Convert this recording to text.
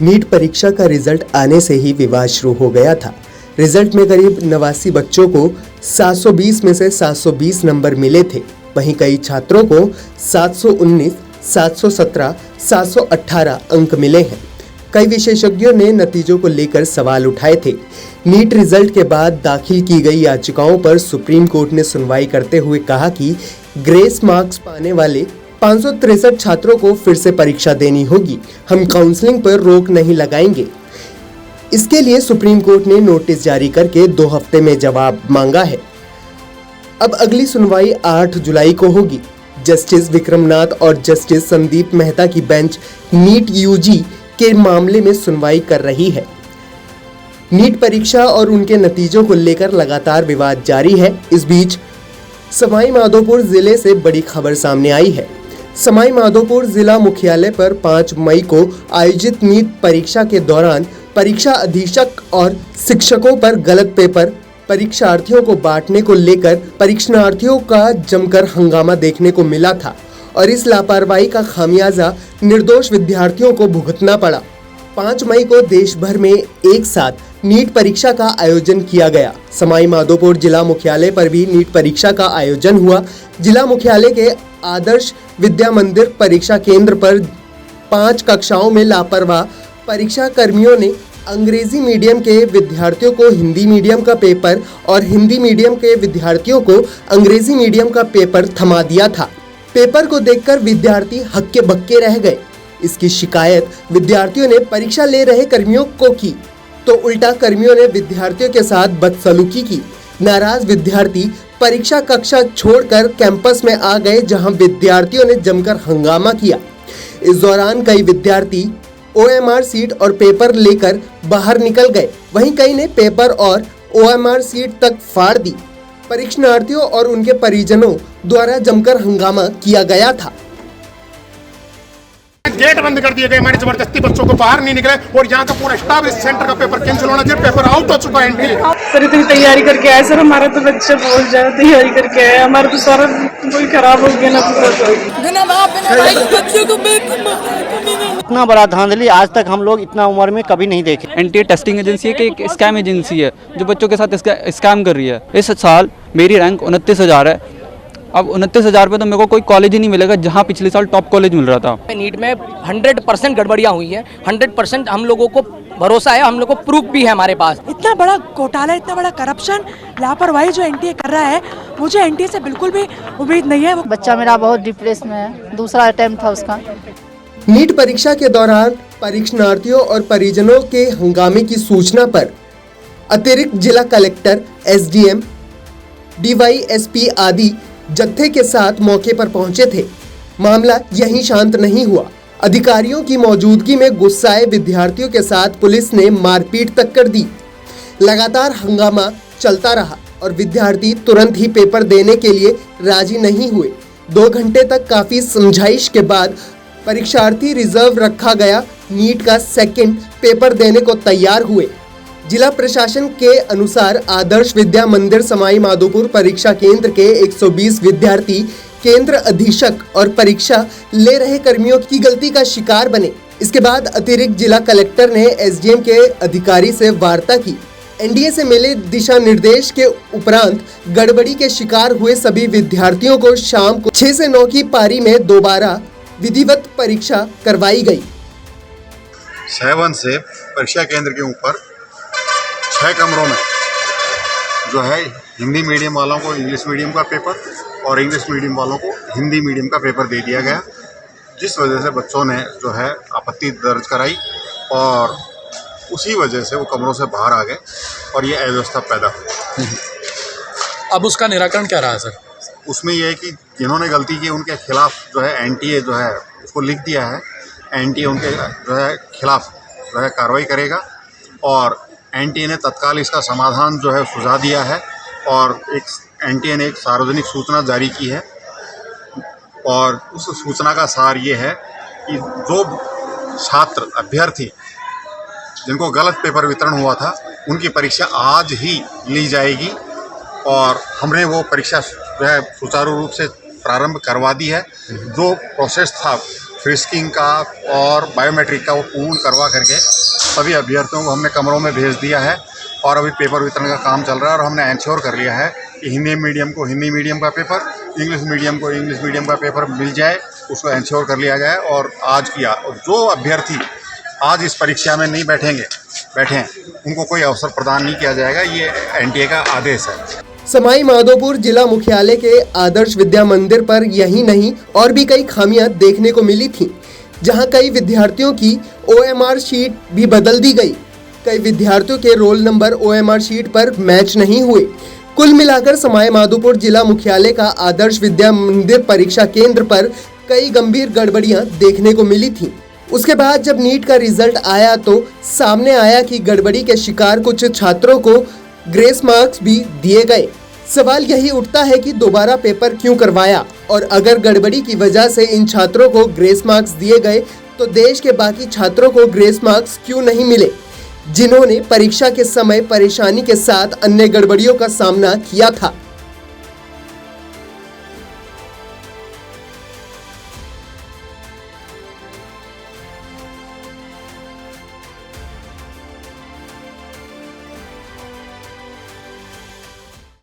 NEET परीक्षा का result आने से ही विवाद शुरू हो गया था। रिजल्ट में करीब 89 बच्चों को 720 में से 720 नंबर मिले थे। वहीं कई छात्रों को 719, 717, 718 अंक मिले हैं। कई विशेषज्ञों ने नतीजों को लेकर सवाल उठाए थे। नीट रिजल्ट के बाद दाखिल की गई याचिकाओं पर सुप्रीम कोर्ट ने सुनवाई करते हुए कहा कि ग्रेस मार्क्स पाने वाले 563 छात्रों को फिर से परीक्षा देनी होगी। हम काउंसलिंग पर रोक नहीं लगाएंगे। इसके लिए सुप्रीम कोर्ट ने नोटिस जारी करके 2 हफ्ते में जवाब मांगा है। अब अगली सुनवाई 8 जुलाई को होगी। जस्टिस विक्रमनाथ और जस्टिस संदीप मेहता की बेंच नीट यूजी के मामले में सुनवाई कर रही है। नीट परीक्षा और उनके नतीजों को लेकर लगातार विवाद जारी है। इस बीच सवाई माधोपुर जिले से बड़ी खबर सामने आई है। सवाई माधोपुर जिला मुख्यालय पर 5 मई को आयोजित नीट परीक्षा के दौरान परीक्षा अधीक्षक और शिक्षकों पर गलत पेपर परीक्षार्थियों को बांटने को लेकर परीक्षार्थियों का जमकर हंगामा देखने को मिला था और इस लापरवाही का खामियाजा निर्दोष विद्यार्थियों को भुगतना पड़ा। 5 मई को देश भर में एक साथ नीट परीक्षा का आयोजन किया गया। सवाई माधोपुर जिला मुख्यालय पर भी नीट परीक्षा का आयोजन हुआ। जिला मुख्यालय के आदर्श विद्या मंदिर परीक्षा केंद्र पर 5 कक्षाओं में लापरवाह परीक्षा कर्मियों ने अंग्रेजी मीडियम के विद्यार्थियों को हिंदी मीडियम का पेपर और हिंदी मीडियम के विद्यार्थियों को अंग्रेजी मीडियम का पेपर थमा दिया था। पेपर को देखकर विद्यार्थी हक्के बक्के रह गए। इसकी शिकायत विद्यार्थियों ने परीक्षा ले रहे कर्मियों को की तो उल्टा कर्मियों ने विद्यार्थियों के साथ बदसलूकी की। नाराज विद्यार्थी परीक्षा कक्षा छोड़कर कैंपस में आ गए, जहां विद्यार्थियों ने जमकर हंगामा किया। इस दौरान कई विद्यार्थी OMR सीट और पेपर लेकर बाहर निकल गए। वहीं कई ने पेपर और OMR सीट तक फाड़ दी। परीक्षार्थियों और उनके परिजनों द्वारा जमकर हंगामा किया गया था। गेट बंद कर दिए गए, हमारी जबरदस्ती बच्चों को बाहर नहीं निकले और यहाँ का पूरा स्टाफ इस सेंटर का पेपर कैंसिल होना चाहिए। पेपर आउट हो चुका है एंट्री। सर इतनी तैयारी करके आए सर, हमारा तो बच्चे बहुत ज्यादा तैयारी करके आए। हमारा तो सारा कोई खराब हो गया ना इतना बड़ा धांधली आज तक हम लोग इतना उम्र में कभी नहीं देखे। एनटीए टेस्टिंग एजेंसी है कि एक स्कैम एजेंसी है जो बच्चों के साथ स्कैम कर रही है। इस साल मेरी रैंक 29,000 है। अब 29,000 पे तो मेरे को कोई कॉलेज ही नहीं मिलेगा जहाँ पिछले साल टॉप कॉलेज मिल रहा था। नीट में 100% गड़बड़ियाँ हुई हैं। 100% हम लोगों को भरोसा है, हम लोगों को प्रूफ भी है हमारे पास। इतना बड़ा घोटाला, इतना बड़ा करप्शन, लापरवाही जो एनटीए कर रहा है, मुझे एनटीए से बिल्कुल भी उम्मीद नहीं है। बच्चा मेरा बहुत डिप्रेस में है, दूसरा अटेम्प्ट था उसका। नीट परीक्षा के दौरान परीक्षार्थियों और परिजनों के हंगामे की सूचना पर अतिरिक्त जिला कलेक्टर, SDM, DYSP आदि जत्थे के साथ मौके पर पहुंचे थे। मामला यहीं शांत नहीं हुआ। अधिकारियों की मौजूदगी में गुस्साए विद्यार्थियों के साथ पुलिस ने मारपीट तक कर दी। लगातार हंगामा चलता रहा और विद्यार्थी तुरंत ही पेपर देने के लिए राजी नहीं हुए। 2 घंटे तक काफी समझाइश के बाद परीक्षार्थी रिजर्व रखा गया नीट का सेकंड पेपर देने को तैयार हुए। जिला प्रशासन के अनुसार आदर्श विद्या मंदिर सवाई माधोपुर परीक्षा केंद्र के 120 विद्यार्थी केंद्र अधीक्षक और परीक्षा ले रहे कर्मियों की गलती का शिकार बने। इसके बाद अतिरिक्त जिला कलेक्टर ने SDM के अधिकारी से वार्ता की। NDA से मिले दिशा निर्देश के उपरांत गड़बड़ी के शिकार हुए सभी विद्यार्थियों को शाम को 6 से 9 की पारी में दोबारा विधिवत परीक्षा करवाई गई। 7 से परीक्षा केंद्र के ऊपर 6 कमरों में जो है हिंदी मीडियम वालों को इंग्लिश मीडियम का पेपर और इंग्लिश मीडियम वालों को हिंदी मीडियम का पेपर दे दिया गया, जिस वजह से बच्चों ने जो है आपत्ति दर्ज कराई और उसी वजह से वो कमरों से बाहर आ गए और ये अव्यवस्था पैदा हुई। अब उसका निराकरण क्या रहा सर? उसमें यह है कि जिन्होंने गलती की उनके खिलाफ जो है NTA जो है उसको लिख दिया है। NTA उनके जो है खिलाफ जो है कार्रवाई करेगा और NTA ने तत्काल इसका समाधान जो है सुझा दिया है और NTA ने एक सार्वजनिक सूचना जारी की है और उस सूचना का सार ये है कि जो छात्र अभ्यर्थी जिनको गलत पेपर वितरण हुआ था उनकी परीक्षा आज ही ली जाएगी और हमने वो परीक्षा जो है सुचारू रूप से प्रारंभ करवा दी है। जो प्रोसेस था फ्रिस्किंग का और बायोमेट्रिक का वो पूर्ण करवा करके सभी अभ्यर्थियों को हमने कमरों में भेज दिया है और अभी पेपर वितरण का काम चल रहा है और हमने इंश्योर कर लिया है कि हिंदी मीडियम को हिंदी मीडियम का पेपर, इंग्लिश मीडियम को इंग्लिश मीडियम का पेपर मिल जाए, उसको इंश्योर कर लिया जाए। और आज किया जो अभ्यर्थी आज इस परीक्षा में नहीं बैठे हैं उनको कोई अवसर प्रदान नहीं किया जाएगा, ये एनटीए का आदेश है। सवाई माधोपुर जिला मुख्यालय के आदर्श विद्या मंदिर पर यही नहीं और भी कई खामियां देखने को मिली थीं, जहां कई विद्यार्थियों की OMR शीट भी बदल दी गई। कई विद्यार्थियों के रोल नंबर OMR शीट पर मैच नहीं हुए। कुल मिलाकर सवाई माधोपुर जिला मुख्यालय का आदर्श विद्या मंदिर परीक्षा केंद्र पर कई गंभीर गड़बड़ियां देखने को मिली थीं। उसके बाद जब नीट का रिजल्ट आया तो सामने आया कि गड़बड़ी के शिकार कुछ छात्रों को ग्रेस मार्क्स भी दिए गए। सवाल यही उठता है कि दोबारा पेपर क्यों करवाया, और अगर गड़बड़ी की वजह से इन छात्रों को ग्रेस मार्क्स दिए गए तो देश के बाकी छात्रों को ग्रेस मार्क्स क्यों नहीं मिले, जिन्होंने परीक्षा के समय परेशानी के साथ अन्य गड़बड़ियों का सामना किया था।